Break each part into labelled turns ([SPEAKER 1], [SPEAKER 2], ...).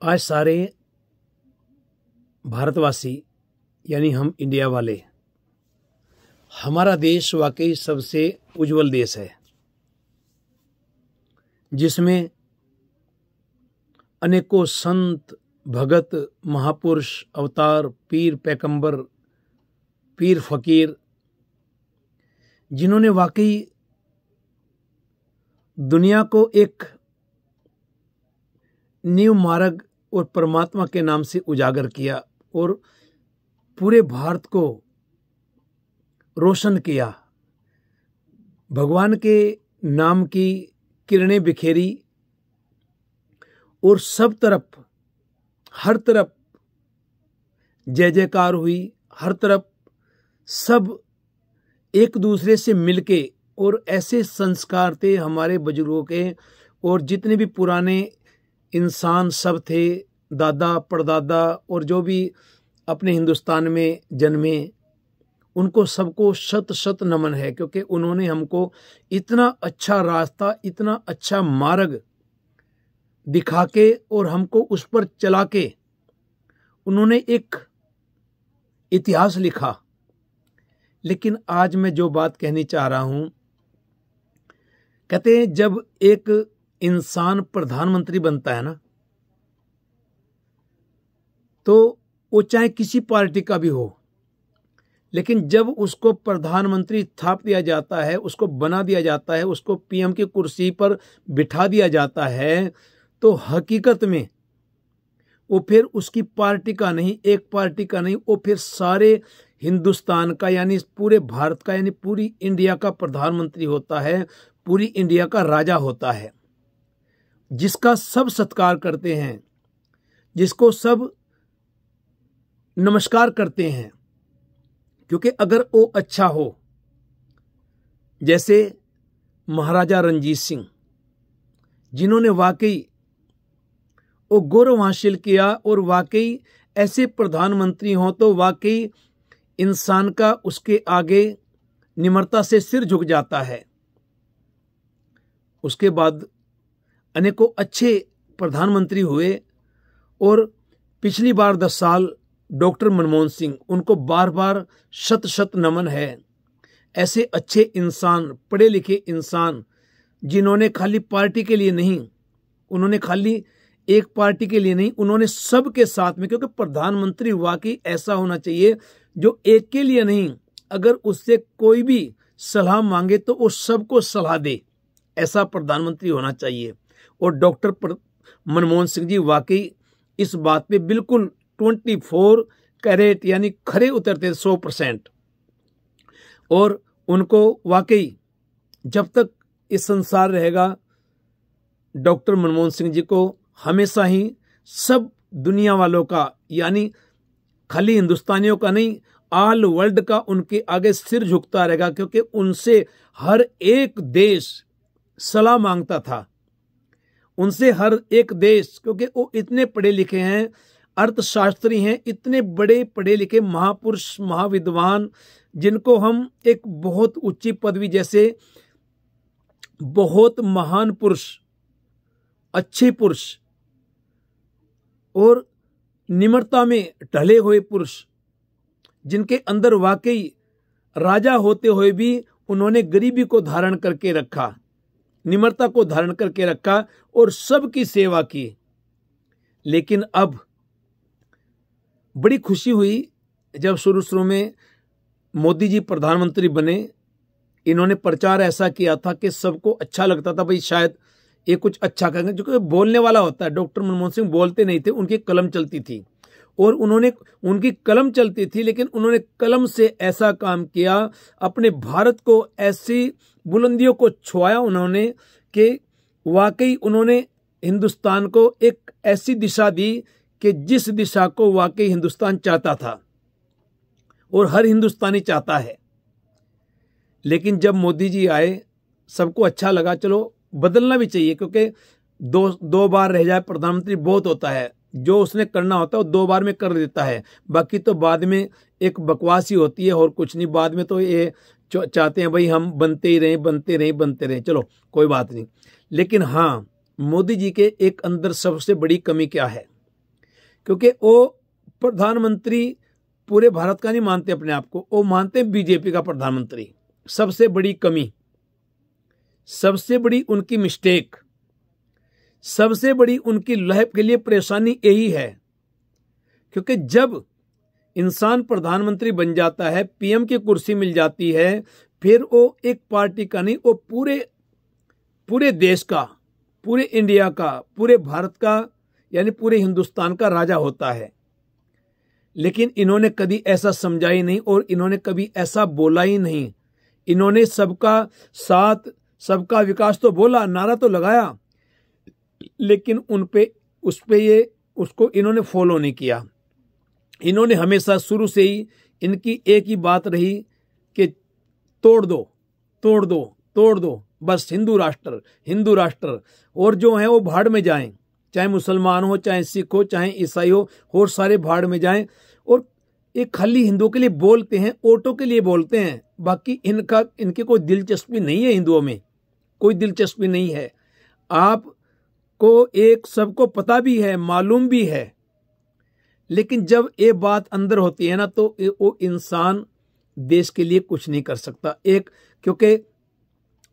[SPEAKER 1] आज सारे भारतवासी यानी हम इंडिया वाले, हमारा देश वाकई सबसे उज्जवल देश है, जिसमें अनेकों संत, भगत, महापुरुष, अवतार, पीर, पैगंबर, पीर, फकीर, जिन्होंने वाकई दुनिया को एक नीव मार्ग और परमात्मा के नाम से उजागर किया और पूरे भारत को रोशन किया। भगवान के नाम की किरणें बिखेरी और सब तरफ, हर तरफ जय जयकार हुई। हर तरफ सब एक दूसरे से मिलके, और ऐसे संस्कार थे हमारे बुजुर्गों के, और जितने भी पुराने इंसान सब थे, दादा परदादा और जो भी अपने हिंदुस्तान में जन्मे, उनको सबको शत शत नमन है, क्योंकि उन्होंने हमको इतना अच्छा रास्ता, इतना अच्छा मार्ग दिखा के और हमको उस पर चला के उन्होंने एक इतिहास लिखा। लेकिन आज मैं जो बात कहनी चाह रहा हूं, कहते हैं जब एक इंसान प्रधानमंत्री बनता है ना, तो वो चाहे किसी पार्टी का भी हो, लेकिन जब उसको प्रधानमंत्री थाप दिया जाता है, उसको बना दिया जाता है, उसको पीएम की कुर्सी पर बिठा दिया जाता है, तो हकीकत में वो फिर उसकी पार्टी का नहीं, एक पार्टी का नहीं, वो फिर सारे हिंदुस्तान का यानी पूरे भारत का यानी पूरी इंडिया का प्रधानमंत्री होता है, पूरी इंडिया का राजा होता है, जिसका सब सत्कार करते हैं, जिसको सब नमस्कार करते हैं। क्योंकि अगर वो अच्छा हो, जैसे महाराजा रणजीत सिंह, जिन्होंने वाकई वो गौरव हासिल किया, और वाकई ऐसे प्रधानमंत्री हों तो वाकई इंसान का उसके आगे निम्रता से सिर झुक जाता है। उसके बाद अनेकों अच्छे प्रधानमंत्री हुए, और पिछली बार 10 साल डॉक्टर मनमोहन सिंह, उनको बार बार शत शत नमन है। ऐसे अच्छे इंसान, पढ़े लिखे इंसान, जिन्होंने खाली पार्टी के लिए नहीं, उन्होंने खाली एक पार्टी के लिए नहीं, उन्होंने सबके साथ में, क्योंकि प्रधानमंत्री वाकई ऐसा होना चाहिए जो एक के लिए नहीं, अगर उससे कोई भी सलाह मांगे तो वो सबको सलाह दे, ऐसा प्रधानमंत्री होना चाहिए। और डॉक्टर मनमोहन सिंह जी वाकई इस बात पे बिल्कुल 24 कैरेट यानी खरे उतरते 100%। और उनको वाकई जब तक इस संसार रहेगा, डॉक्टर मनमोहन सिंह जी को हमेशा ही सब दुनिया वालों का, यानी खाली हिंदुस्तानियों का नहीं, ऑल वर्ल्ड का उनके आगे सिर झुकता रहेगा, क्योंकि उनसे हर एक देश सलाह मांगता था, उनसे हर एक देश, क्योंकि वो इतने पढ़े लिखे हैं, अर्थशास्त्री हैं, इतने बड़े पढ़े लिखे महापुरुष, महाविद्वान, जिनको हम एक बहुत ऊंची पदवी, जैसे बहुत महान पुरुष, अच्छे पुरुष और निम्रता में ढले हुए पुरुष, जिनके अंदर वाकई राजा होते हुए भी उन्होंने गरीबी को धारण करके रखा, निम्रता को धारण करके रखा और सबकी सेवा की। लेकिन अब बड़ी खुशी हुई जब शुरू शुरू में मोदी जी प्रधानमंत्री बने। इन्होंने प्रचार ऐसा किया था कि सबको अच्छा लगता था, भाई शायद ये कुछ अच्छा करेंगे, जो कि बोलने वाला होता है। डॉक्टर मनमोहन सिंह बोलते नहीं थे, उनकी कलम चलती थी, और उनकी कलम चलती थी, लेकिन उन्होंने कलम से ऐसा काम किया, अपने भारत को ऐसी बुलंदियों को छुआया उन्होंने कि वाकई उन्होंने हिंदुस्तान को एक ऐसी दिशा दी कि जिस दिशा को वाकई हिंदुस्तान चाहता था और हर हिंदुस्तानी चाहता है। लेकिन जब मोदी जी आए, सबको अच्छा लगा, चलो बदलना भी चाहिए, क्योंकि दो बार रह जाए प्रधानमंत्री बहुत होता है, जो उसने करना होता है वो 2 बार में कर देता है, बाकी तो बाद में एक बकवास ही होती है और कुछ नहीं। बाद में तो ये चाहते हैं भाई हम बनते ही रहें, बनते रहें, बनते रहें, चलो कोई बात नहीं। लेकिन हाँ, मोदी जी के एक अंदर सबसे बड़ी कमी क्या है, क्योंकि वो प्रधानमंत्री पूरे भारत का नहीं मानते अपने आप को, वो मानते बीजेपी का प्रधानमंत्री। सबसे बड़ी कमी, सबसे बड़ी उनकी मिस्टेक, सबसे बड़ी उनकी लहर के लिए परेशानी यही है। क्योंकि जब इंसान प्रधानमंत्री बन जाता है, पीएम की कुर्सी मिल जाती है, फिर वो एक पार्टी का नहीं, वो पूरे देश का, पूरे इंडिया का, पूरे भारत का, यानी पूरे हिंदुस्तान का राजा होता है। लेकिन इन्होंने कभी ऐसा समझा ही नहीं और इन्होंने कभी ऐसा बोला ही नहीं। इन्होंने सबका साथ, सबका विकास तो बोला, नारा तो लगाया, लेकिन उसको इन्होंने फॉलो नहीं किया। इन्होंने हमेशा शुरू से ही इनकी एक ही बात रही कि तोड़ दो तोड़ दो तोड़ दो, बस हिंदू राष्ट्र हिंदू राष्ट्र, और जो है वो भाड़ में जाएं, चाहे मुसलमान हो, चाहे सिख हो, चाहे ईसाई हो, और सारे भाड़ में जाएं। और एक खाली हिंदुओं के लिए बोलते हैं, वोटों के लिए बोलते हैं, बाकी इनकी कोई दिलचस्पी नहीं है, हिंदुओं में कोई दिलचस्पी नहीं है। आपको एक सबको पता भी है, मालूम भी है, लेकिन जब ये बात अंदर होती है ना, तो वो इंसान देश के लिए कुछ नहीं कर सकता। क्योंकि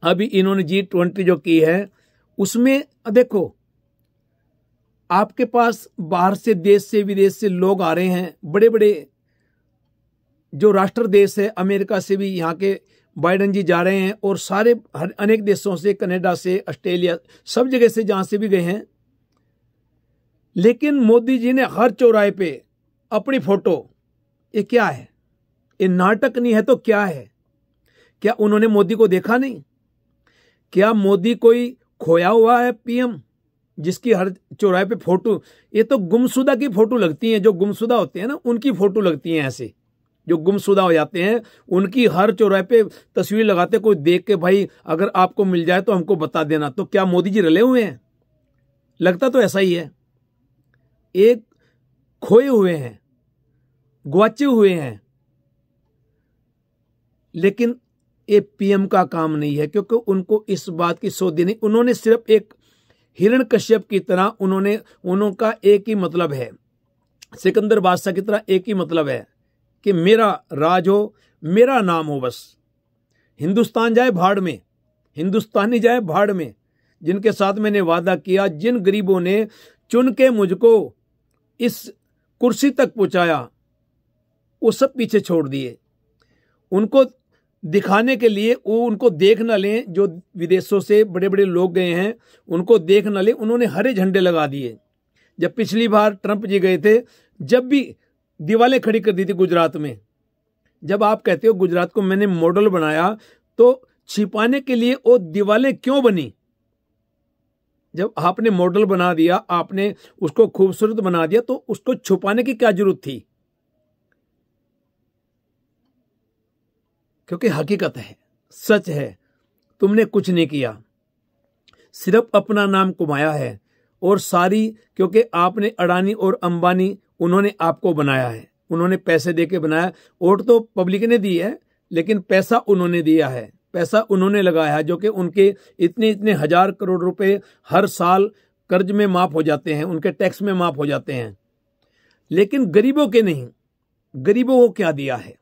[SPEAKER 1] अभी इन्होंने G20 जो की है, उसमें देखो, आपके पास बाहर से, देश से, विदेश से लोग आ रहे हैं, बड़े बड़े जो राष्ट्र देश है, अमेरिका से भी यहाँ के बाइडेन जी जा रहे हैं, और सारे अनेक देशों से, कनाडा से, ऑस्ट्रेलिया, सब जगह से, जहां से भी गए हैं। लेकिन मोदी जी ने हर चौराहे पे अपनी फोटो, ये क्या है? ये नाटक नहीं है तो क्या है? क्या उन्होंने मोदी को देखा नहीं? क्या मोदी कोई खोया हुआ है पीएम जिसकी हर चौराहे पे फोटो? ये तो गुमशुदा की फोटो लगती हैं, जो गुमशुदा होते हैं ना, उनकी फोटो लगती हैं। ऐसे जो गुमशुदा हो जाते हैं, उनकी हर चौराहे पे तस्वीर लगाते, कोई देख के भाई अगर आपको मिल जाए तो हमको बता देना। तो क्या मोदी जी रले हुए हैं? लगता तो ऐसा ही है। एक खोए हुए हैं, ग्वाचे हुए हैं। लेकिन ये पीएम का काम नहीं है, क्योंकि उनको इस बात की सोच नहीं। उन्होंने सिर्फ एक हिरण्यकश्यप की तरह, उनका एक ही मतलब है, सिकंदर बादशाह की तरह एक ही मतलब है कि मेरा राज हो, मेरा नाम हो, बस हिंदुस्तान जाए भाड़ में, हिंदुस्तानी जाए भाड़ में। जिनके साथ मैंने वादा किया, जिन गरीबों ने चुन के मुझको इस कुर्सी तक पहुंचाया, वो सब पीछे छोड़ दिए। उनको दिखाने के लिए, वो उनको देख न लें, जो विदेशों से बड़े बड़े लोग गए हैं, उनको देख न लें, उन्होंने हरे झंडे लगा दिए। जब पिछली बार ट्रंप जी गए थे, जब भी दीवारें खड़ी कर दी थी गुजरात में। जब आप कहते हो गुजरात को मैंने मॉडल बनाया, तो छिपाने के लिए वो दीवारें क्यों बनी? जब आपने मॉडल बना दिया, आपने उसको खूबसूरत बना दिया, तो उसको छुपाने की क्या जरूरत थी? क्योंकि हकीकत है, सच है, तुमने कुछ नहीं किया, सिर्फ अपना नाम कमाया है। और सारी, क्योंकि आपने अडानी और अंबानी, उन्होंने आपको बनाया है, उन्होंने पैसे देके बनाया। वोट तो पब्लिक ने दी है, लेकिन पैसा उन्होंने दिया है, पैसा उन्होंने लगाया है, जो कि उनके इतने इतने हजार करोड़ रुपए हर साल कर्ज में माफ हो जाते हैं, उनके टैक्स में माफ हो जाते हैं। लेकिन गरीबों के नहीं। गरीबों को क्या दिया है?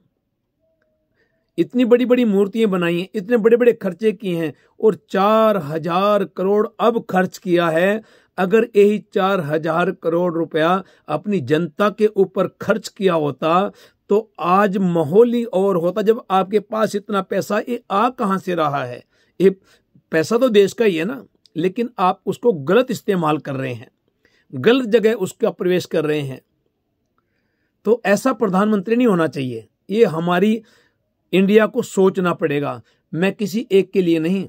[SPEAKER 1] इतनी बड़ी बड़ी मूर्तियां बनाई हैं, इतने बड़े बड़े खर्चे किए हैं, और 4000 करोड़ अब खर्च किया है। अगर यही 4000 करोड़ रुपया अपनी जनता के ऊपर खर्च किया होता, तो आज माहौल ही और होता। जब आपके पास इतना पैसा, ये आ कहां से रहा है? ये पैसा तो देश का ही है ना, लेकिन आप उसको गलत इस्तेमाल कर रहे हैं, गलत जगह उसका प्रवेश कर रहे हैं। तो ऐसा प्रधानमंत्री नहीं होना चाहिए। ये हमारी इंडिया को सोचना पड़ेगा। मैं किसी एक के लिए नहीं,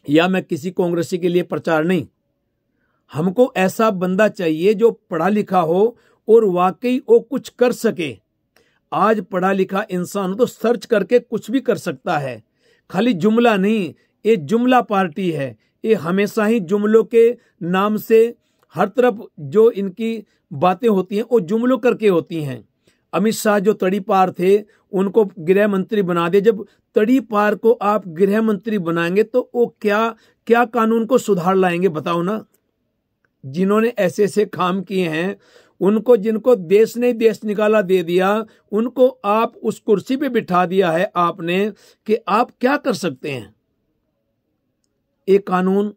[SPEAKER 1] या मैं किसी कांग्रेसी के लिए प्रचार नहीं। हमको ऐसा बंदा चाहिए जो पढ़ा लिखा हो और वाकई वो कुछ कर सके। आज पढ़ा लिखा इंसान तो सर्च करके कुछ भी कर सकता है, खाली जुमला नहीं। ये जुमला पार्टी है, ये हमेशा ही जुमलों के नाम से हर तरफ जो इनकी बातें होती हैं वो जुमलों करके होती हैं। अमित शाह जो तड़ी पार थे, उनको गृह मंत्री बना दिया। जब तड़ी पार को आप गृह मंत्री बनाएंगे तो वो क्या कानून को सुधार लाएंगे? बताओ ना। जिन्होंने ऐसे ऐसे काम किए हैं, उनको, जिनको देश ने देश निकाला दे दिया, उनको आप उस कुर्सी पे बिठा दिया है आपने कि आप क्या कर सकते हैं। एक कानून,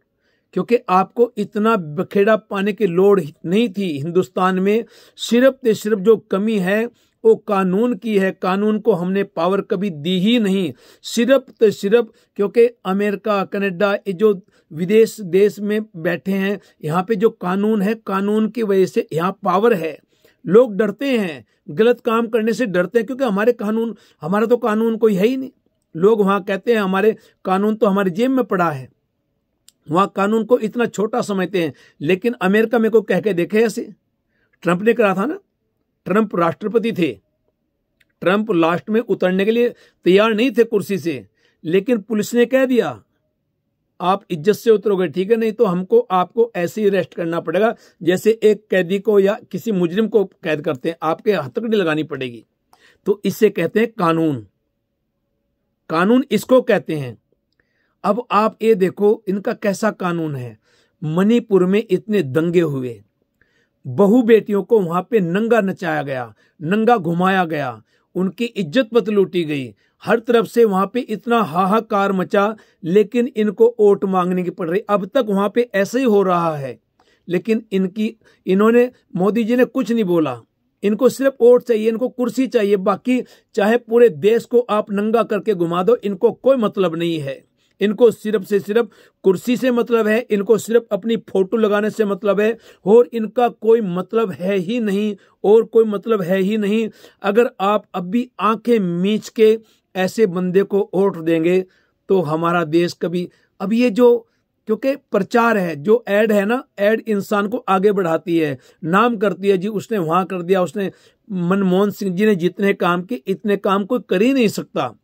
[SPEAKER 1] क्योंकि आपको इतना बखेड़ा पाने की लोड़ नहीं थी हिंदुस्तान में, सिर्फ जो कमी है वो कानून की है। कानून को हमने पावर कभी दी ही नहीं, सिर्फ क्योंकि अमेरिका, कनाडा, ये जो विदेश देश में बैठे हैं, यहाँ पे जो कानून है, कानून की वजह से यहाँ पावर है। लोग डरते हैं, गलत काम करने से डरते हैं, क्योंकि हमारा तो कानून कोई है ही नहीं। लोग वहाँ कहते हैं हमारे कानून तो हमारी जेब में पड़ा है, वहाँ कानून को इतना छोटा समझते हैं। लेकिन अमेरिका में को कह के देखे ऐसे, ट्रंप ने करा था ना, ट्रंप राष्ट्रपति थे, ट्रंप लास्ट में उतरने के लिए तैयार नहीं थे कुर्सी से, लेकिन पुलिस ने कह दिया आप इज्जत से उतरोगे, ठीक है, नहीं तो हमको आपको ऐसे ही अरेस्ट करना पड़ेगा जैसे एक कैदी को या किसी मुजरिम को कैद करते हैं, आपके हथकड़ी लगानी पड़ेगी। तो इससे कहते हैं कानून, कानून इसको कहते हैं। अब आप ये देखो इनका कैसा कानून है। मणिपुर में इतने दंगे हुए, बहु बेटियों को वहां पे नंगा नचाया गया, नंगा घुमाया गया, उनकी इज्जत पत लूटी गई, हर तरफ से वहां पे इतना हाहाकार मचा, लेकिन इनको वोट मांगने की पड़ रही। अब तक वहां पे ऐसे ही हो रहा है, लेकिन इन्होंने, मोदी जी ने कुछ नहीं बोला, इनको सिर्फ वोट चाहिए, इनको कुर्सी चाहिए, बाकी चाहे पूरे देश को आप नंगा करके घुमा दो, इनको कोई मतलब नहीं है। इनको सिर्फ से सिर्फ कुर्सी से मतलब है, इनको सिर्फ अपनी फोटो लगाने से मतलब है, और इनका कोई मतलब है ही नहीं, और कोई मतलब है ही नहीं। अगर आप अभी आंखें मीच के ऐसे बंदे को वोट देंगे तो हमारा देश कभी, अब ये जो, क्योंकि प्रचार है, जो ऐड है ना, ऐड इंसान को आगे बढ़ाती है, नाम करती है, जी उसने वहां कर दिया, उसने, मनमोहन सिंह जी ने जितने काम किए इतने काम कोई कर ही नहीं सकता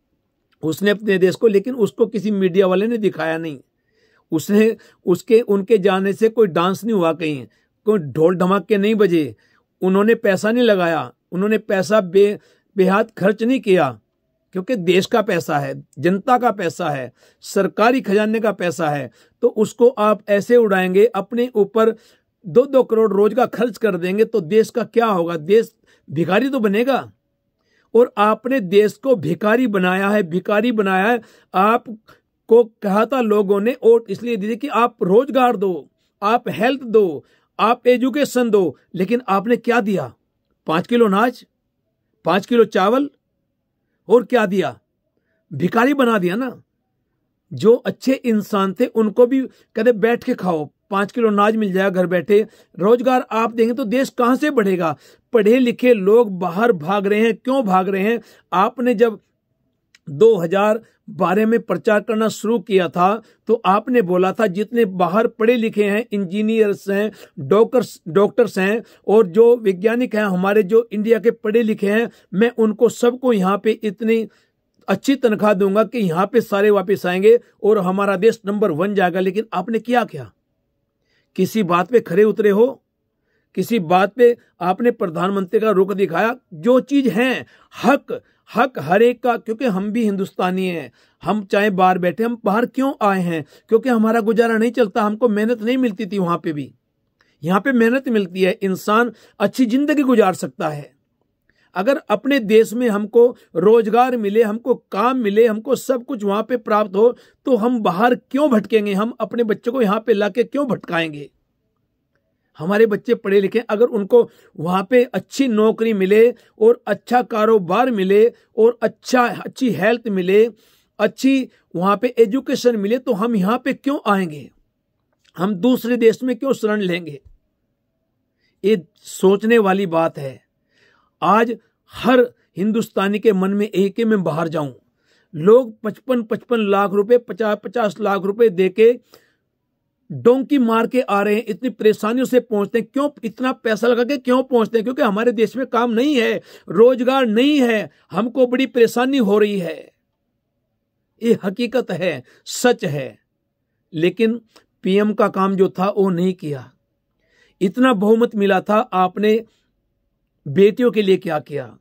[SPEAKER 1] उसने अपने देश को, लेकिन उसको किसी मीडिया वाले ने दिखाया नहीं। उनके जाने से कोई डांस नहीं हुआ कहीं, कोई ढोल धमाके नहीं बजे, उन्होंने पैसा नहीं लगाया, उन्होंने पैसा बेहाद खर्च नहीं किया, क्योंकि देश का पैसा है, जनता का पैसा है, सरकारी खजाने का पैसा है। तो उसको आप ऐसे उड़ाएंगे, अपने ऊपर 2-2 करोड़ रोज का खर्च कर देंगे तो देश का क्या होगा? देश भिखारी तो बनेगा। और आपने देश को भिखारी बनाया है, भिखारी बनाया है। आपको कहा था लोगों ने, वोट इसलिए दीजिए कि आप रोजगार दो, आप हेल्थ दो, आप एजुकेशन दो, लेकिन आपने क्या दिया? 5 किलो अनाज, 5 किलो चावल, और क्या दिया? भिखारी बना दिया ना। जो अच्छे इंसान थे उनको भी कहते बैठ के खाओ, 5 किलो अनाज मिल जाएगा घर बैठे। रोजगार आप देंगे तो देश कहां से बढ़ेगा? पढ़े लिखे लोग बाहर भाग रहे हैं, क्यों भाग रहे हैं? आपने जब 2012 में प्रचार करना शुरू किया था तो आपने बोला था जितने बाहर पढ़े लिखे हैं, इंजीनियर्स हैं, डॉक्टर्स हैं, और जो वैज्ञानिक हैं हमारे, जो इंडिया के पढ़े लिखे हैं, मैं उनको सबको यहाँ पे इतनी अच्छी तनख्वाह दूंगा कि यहाँ पे सारे वापस आएंगे और हमारा देश नंबर 1 जाएगा। लेकिन आपने किया क्या? किसी बात पे खरे उतरे हो? किसी बात पे आपने प्रधानमंत्री का रुख दिखाया? जो चीज है हक हर एक का, क्योंकि हम भी हिंदुस्तानी हैं, हम चाहे बाहर बैठे, हम बाहर क्यों आए हैं? क्योंकि हमारा गुजारा नहीं चलता, हमको मेहनत नहीं मिलती थी वहां पे भी, यहाँ पे मेहनत मिलती है, इंसान अच्छी जिंदगी गुजार सकता है। अगर अपने देश में हमको रोजगार मिले, हमको काम मिले, हमको सब कुछ वहां पे प्राप्त हो, तो हम बाहर क्यों भटकेंगे? हम अपने बच्चों को यहाँ पे लाके क्यों भटकाएंगे? हमारे बच्चे पढ़े लिखे, अगर उनको वहां पे अच्छी नौकरी मिले और अच्छा कारोबार मिले और अच्छी हेल्थ मिले, अच्छी वहां पे एजुकेशन मिले, तो हम यहाँ पे क्यों आएंगे? हम दूसरे देश में क्यों शरण लेंगे? ये सोचने वाली बात है। आज हर हिंदुस्तानी के मन में एक है, मैं बाहर जाऊं। लोग 55 लाख रुपए, 50 लाख रुपए देके डोंकी मार के आ रहे हैं, इतनी परेशानियों से पहुंचते हैं। क्यों इतना पैसा लगा के क्यों पहुंचते हैं? क्योंकि हमारे देश में काम नहीं है, रोजगार नहीं है, हमको बड़ी परेशानी हो रही है। ये हकीकत है, सच है। लेकिन पीएम का काम जो था वो नहीं किया। इतना बहुमत मिला था, आपने बेटियों के लिए क्या किया?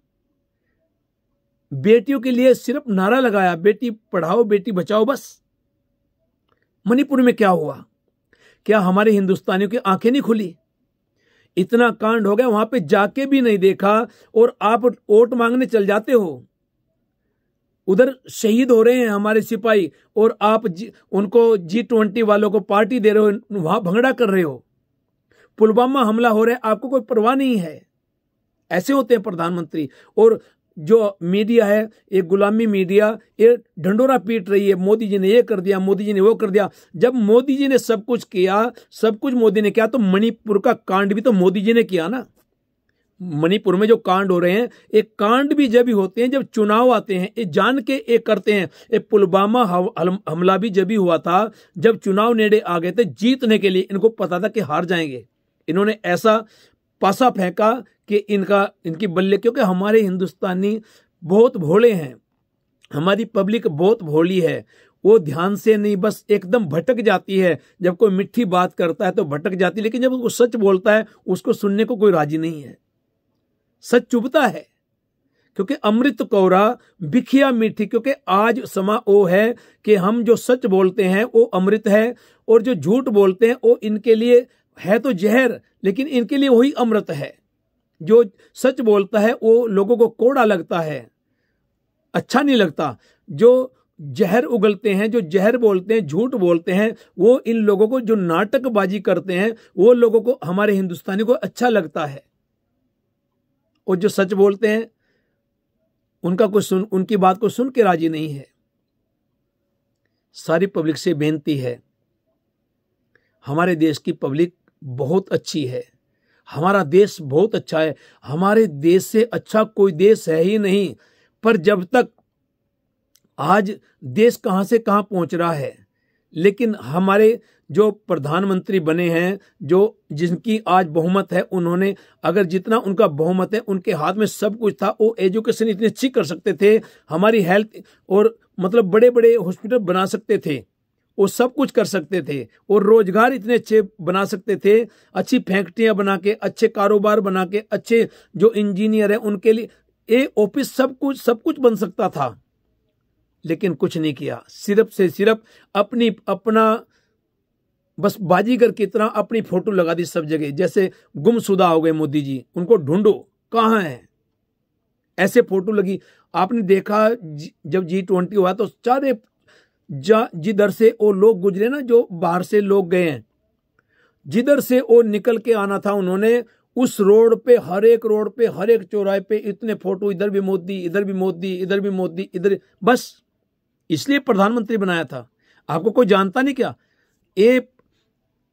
[SPEAKER 1] बेटियों के लिए सिर्फ नारा लगाया, बेटी पढ़ाओ बेटी बचाओ, बस। मणिपुर में क्या हुआ? क्या हमारे हिंदुस्तानियों की आंखें नहीं खुली? इतना कांड हो गया, वहां पे जाके भी नहीं देखा और आप वोट मांगने चल जाते हो। उधर शहीद हो रहे हैं हमारे सिपाही और आप उनको G20 वालों को पार्टी दे रहे हो, वहां भंगड़ा कर रहे हो। पुलवामा हमला हो रहा है, आपको कोई परवाह नहीं है। ऐसे होते हैं प्रधानमंत्री। और जो मीडिया है, एक गुलामी मीडिया, ये ढंडोरा पीट रही है, मोदी जी ने ये कर दिया, मोदी जी ने वो कर दिया। जब मोदी जी ने सब कुछ किया, सब कुछ मोदी ने किया, तो मणिपुर का कांड भी तो मोदी जी ने किया ना। मणिपुर में जो कांड हो रहे हैं, एक कांड भी जब भी होते हैं जब चुनाव आते हैं, ये जान के एक करते हैं। एक पुलवामा हमला भी जब भी हुआ था जब चुनाव नेड़े आ गए थे, जीतने के लिए इनको पता था कि हार जाएंगे। इन्होंने ऐसा पासा फेंका कि इनकी बल्ले, क्योंकि हमारे हिंदुस्तानी बहुत भोले हैं, हमारी पब्लिक बहुत भोली है। वो ध्यान से नहीं, बस एकदम भटक जाती है। जब कोई मीठी बात करता है तो भटक जाती है, लेकिन जब वो सच बोलता है उसको सुनने को कोई राजी नहीं है। सच चुभता है, क्योंकि अमृत कौरा बिखिया मीठी। क्योंकि आज समा वो है कि हम जो सच बोलते हैं वो अमृत है, और जो झूठ बोलते हैं वो इनके लिए है तो जहर, लेकिन इनके लिए वही अमृत है। जो सच बोलता है वो लोगों को कोड़ा लगता है, अच्छा नहीं लगता। जो जहर उगलते हैं, जो जहर बोलते हैं, झूठ बोलते हैं, वो इन लोगों को, जो नाटकबाजी करते हैं, वो लोगों को, हमारे हिंदुस्तानी को अच्छा लगता है। और जो सच बोलते हैं उनकी बात को सुन के राजी नहीं है। सारी पब्लिक से बेनती है, हमारे देश की पब्लिक बहुत अच्छी है, हमारा देश बहुत अच्छा है, हमारे देश से अच्छा कोई देश है ही नहीं। पर जब तक आज देश कहां से कहां पहुंच रहा है, लेकिन हमारे जो प्रधानमंत्री बने हैं, जो जिनकी आज बहुमत है, उन्होंने, अगर जितना उनका बहुमत है, उनके हाथ में सब कुछ था, वो एजुकेशन इतनी अच्छी कर सकते थे, हमारी हेल्थ और मतलब बड़े बड़े हॉस्पिटल बना सकते थे, वो सब कुछ कर सकते थे, और रोजगार इतने अच्छे बना सकते थे, अच्छी फैक्ट्रियां बना के, अच्छे कारोबार बना के, अच्छे जो इंजीनियर है उनके लिए ये ऑफिस, सब कुछ बन सकता था। लेकिन कुछ नहीं किया, सिर्फ से सिर्फ अपना बस बाजीगर की तरह अपनी फोटो लगा दी सब जगह, जैसे गुमशुदा हो गए मोदी जी, उनको ढूंढो कहां है, ऐसे फोटो लगी। आपने देखा जब G20 हुआ तो सारे जिधर से वो लोग गुजरे ना, जो बाहर से लोग गए हैं, जिधर से वो निकल के आना था, उन्होंने उस रोड पे, हर एक रोड पे, हर एक चौराहे पे इतने फोटो, इधर भी मोदी, इधर भी मोदी, इधर भी मोदी, इधर, बस इसलिए प्रधानमंत्री बनाया था। आपको कोई जानता नहीं क्या? ये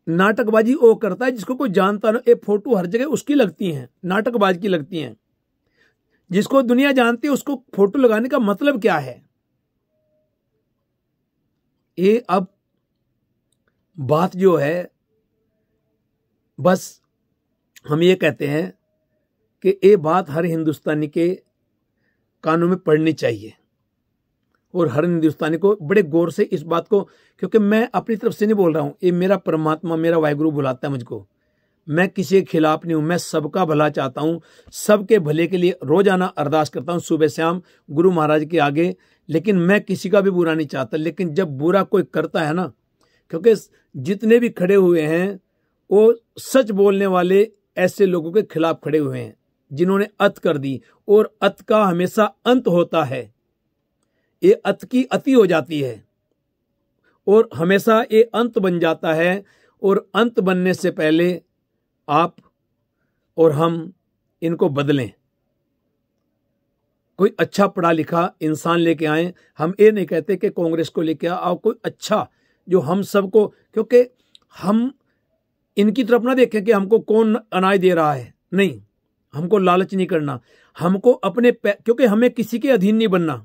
[SPEAKER 1] नाटकबाजी वो करता है जिसको कोई जानता ना। ये फोटो हर जगह उसकी लगती हैं, नाटकबाज की लगती हैं। जिसको दुनिया जानती है उसको फोटो लगाने का मतलब क्या है? ये अब बात जो है, बस हम ये कहते हैं कि ये बात हर हिंदुस्तानी के कानों में पड़नी चाहिए, और हर हिंदुस्तानी को बड़े गौर से इस बात को, क्योंकि मैं अपनी तरफ से नहीं बोल रहा हूं, ये मेरा परमात्मा, मेरा वाहिगुरु बुलाता है मुझको। मैं किसी के खिलाफ नहीं हूं, मैं सबका भला चाहता हूं, सबके भले के लिए रोजाना अरदास करता हूं सुबह शाम गुरु महाराज के आगे, लेकिन मैं किसी का भी बुरा नहीं चाहता। लेकिन जब बुरा कोई करता है ना, क्योंकि जितने भी खड़े हुए हैं वो सच बोलने वाले ऐसे लोगों के खिलाफ खड़े हुए हैं जिन्होंने अत कर दी, और अत का हमेशा अंत होता है। ये अत की अति हो जाती है और हमेशा ये अंत बन जाता है, और अंत बनने से पहले आप और हम इनको बदलें। कोई अच्छा पढ़ा लिखा इंसान लेके आए। हम ये नहीं कहते कि कांग्रेस को लेके आओ, कोई अच्छा जो हम सबको, क्योंकि हम इनकी तरफ ना देखें कि हमको कौन अनाज दे रहा है, नहीं, हमको लालच नहीं करना, हमको अपने क्योंकि हमें किसी के अधीन नहीं बनना।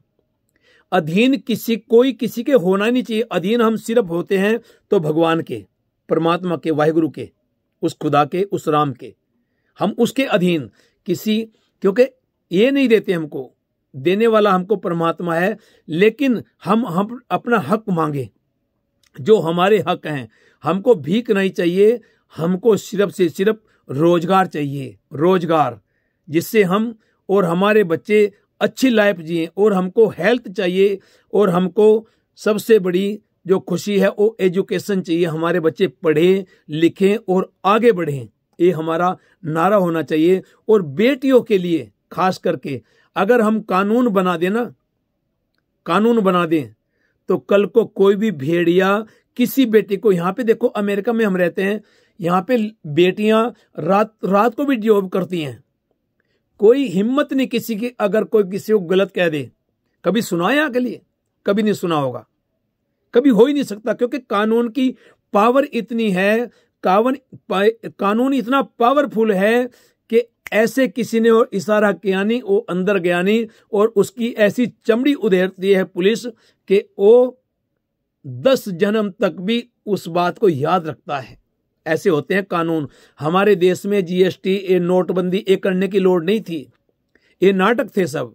[SPEAKER 1] अधीन कोई किसी के होना नहीं चाहिए। अधीन हम सिर्फ होते हैं तो भगवान के, परमात्मा के, वाहिगुरु के, उस खुदा के, उस राम के, हम उसके अधीन किसी, क्योंकि ये नहीं देते हमको, देने वाला हमको परमात्मा है। लेकिन हम अपना हक मांगे, जो हमारे हक हैं। हमको भीख नहीं चाहिए, हमको सिर्फ से सिर्फ रोजगार चाहिए, रोजगार जिससे हम और हमारे बच्चे अच्छी लाइफ जिए, और हमको हेल्थ चाहिए, और हमको सबसे बड़ी जो खुशी है वो एजुकेशन चाहिए। हमारे बच्चे पढ़ें लिखें और आगे बढ़ें, ये हमारा नारा होना चाहिए। और बेटियों के लिए खास करके अगर हम कानून बना दें ना, कानून बना दें, तो कल को कोई भी भेड़िया किसी बेटी को, यहाँ पे देखो अमेरिका में हम रहते हैं, यहाँ पे बेटियां रात को भी जॉब करती हैं, कोई हिम्मत नहीं किसी की, अगर कोई किसी को गलत कह दे। कभी सुना है आगे लिए? कभी नहीं सुना होगा, कभी हो ही नहीं सकता, क्योंकि कानून की पावर इतनी है, कानून इतना पावरफुल है कि ऐसे किसी ने और इशारा किया नहीं, वो अंदर गया नहीं, और उसकी ऐसी चमड़ी उधेड़ती है पुलिस कि वो 10 जन्म तक भी उस बात को याद रखता है। ऐसे होते हैं कानून। हमारे देश में जीएसटी, ये नोटबंदी, ये करने की लोड़ नहीं थी। ये नाटक थे सब,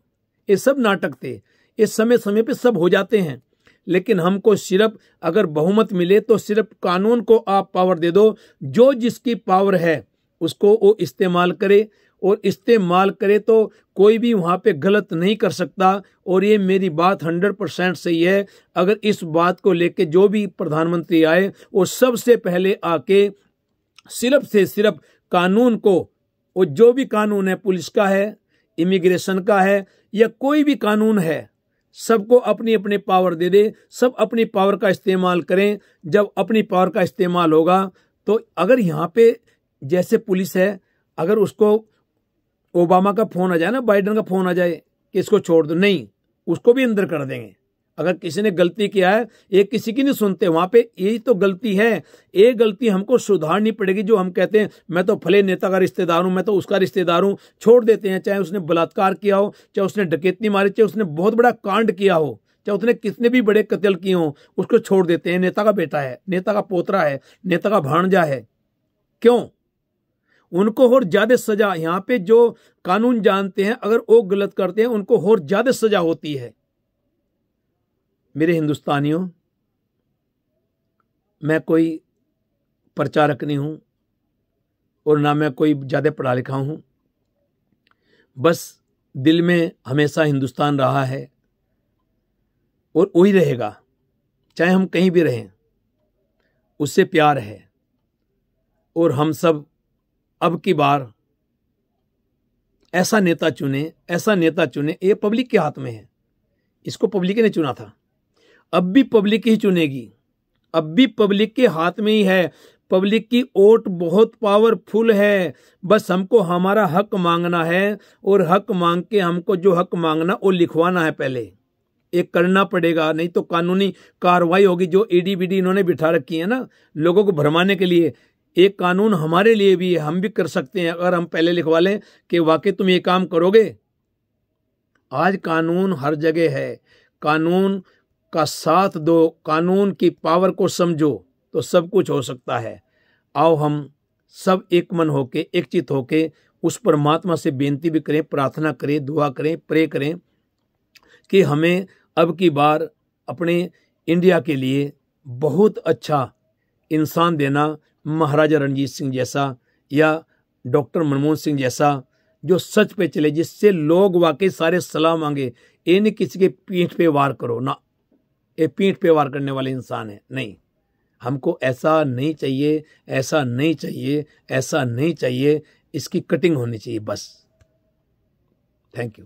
[SPEAKER 1] ये सब नाटक थे। ये समय समय पे सब हो जाते हैं, लेकिन हमको सिर्फ अगर बहुमत मिले तो सिर्फ कानून को आप पावर दे दो। जो जिसकी पावर है उसको वो इस्तेमाल करे, और इस्तेमाल करे तो कोई भी वहां पे गलत नहीं कर सकता। और ये मेरी बात 100% सही है। अगर इस बात को लेके जो भी प्रधानमंत्री आए, वो सबसे पहले आके सिर्फ से सिर्फ कानून को, और जो भी कानून है, पुलिस का है, इमिग्रेशन का है, या कोई भी कानून है, सबको अपनी अपनी पावर दे दे। सब अपनी पावर का इस्तेमाल करें। जब अपनी पावर का इस्तेमाल होगा तो अगर यहाँ पे जैसे पुलिस है, अगर उसको ओबामा का फोन आ जाए ना, बाइडेन का फोन आ जाए कि इसको छोड़ दो, नहीं, उसको भी अंदर कर देंगे। अगर किसी ने गलती किया है, ये किसी की नहीं सुनते वहां पे, यही तो गलती है। ये गलती हमको सुधारनी पड़ेगी। जो हम कहते हैं मैं तो फले नेता का रिश्तेदार हूं, मैं तो उसका रिश्तेदार हूं, छोड़ देते हैं। चाहे उसने बलात्कार किया हो, चाहे उसने डकैती मारी, चाहे उसने बहुत बड़ा कांड किया हो, चाहे उसने कितने भी बड़े कत्ल किए हो, उसको छोड़ देते हैं। नेता का बेटा है, नेता का पोतरा है, नेता का भांजा है, क्यों? उनको और ज्यादा सजा, यहाँ पे जो कानून जानते हैं, अगर वो गलत करते हैं उनको और ज्यादा सजा होती है। मेरे हिंदुस्तानियों, मैं कोई प्रचारक नहीं हूं, और ना मैं कोई ज्यादा पढ़ा लिखा हूं। बस दिल में हमेशा हिंदुस्तान रहा है, और वही रहेगा, चाहे हम कहीं भी रहें। उससे प्यार है। और हम सब अब की बार ऐसा नेता चुने, ऐसा नेता चुने। ये पब्लिक के हाथ में है, इसको पब्लिक ने चुना था, अब भी पब्लिक ही चुनेगी, अब भी पब्लिक के हाथ में ही है। पब्लिक की वोट बहुत पावरफुल है। बस हमको हमारा हक मांगना है, और हक मांग के हमको जो हक मांगना वो लिखवाना है पहले, एक करना पड़ेगा, नहीं तो कानूनी कार्रवाई होगी। जो ईडी बीडी इन्होंने बिठा रखी है ना लोगों को भरमाने के लिए, एक कानून हमारे लिए भी है, हम भी कर सकते हैं अगर हम पहले लिखवा लें कि वाकई तुम ये काम करोगे। आज कानून हर जगह है, कानून का साथ दो, कानून की पावर को समझो तो सब कुछ हो सकता है। आओ हम सब एक मन होके, एक चित होके उस परमात्मा से बेनती भी करें, प्रार्थना करें, दुआ करें, प्रे करें कि हमें अब की बार अपने इंडिया के लिए बहुत अच्छा इंसान देना, महाराजा रणजीत सिंह जैसा या डॉक्टर मनमोहन सिंह जैसा, जो सच पे चले, जिससे लोग वाकई सारे सलाह मांगे। ये नहीं किसी के पीठ पे वार करो ना, ये पीठ पे वार करने वाले इंसान है, नहीं। हमको ऐसा नहीं चाहिए, ऐसा नहीं चाहिए, ऐसा नहीं चाहिए। इसकी कटिंग होनी चाहिए बस। Thank you.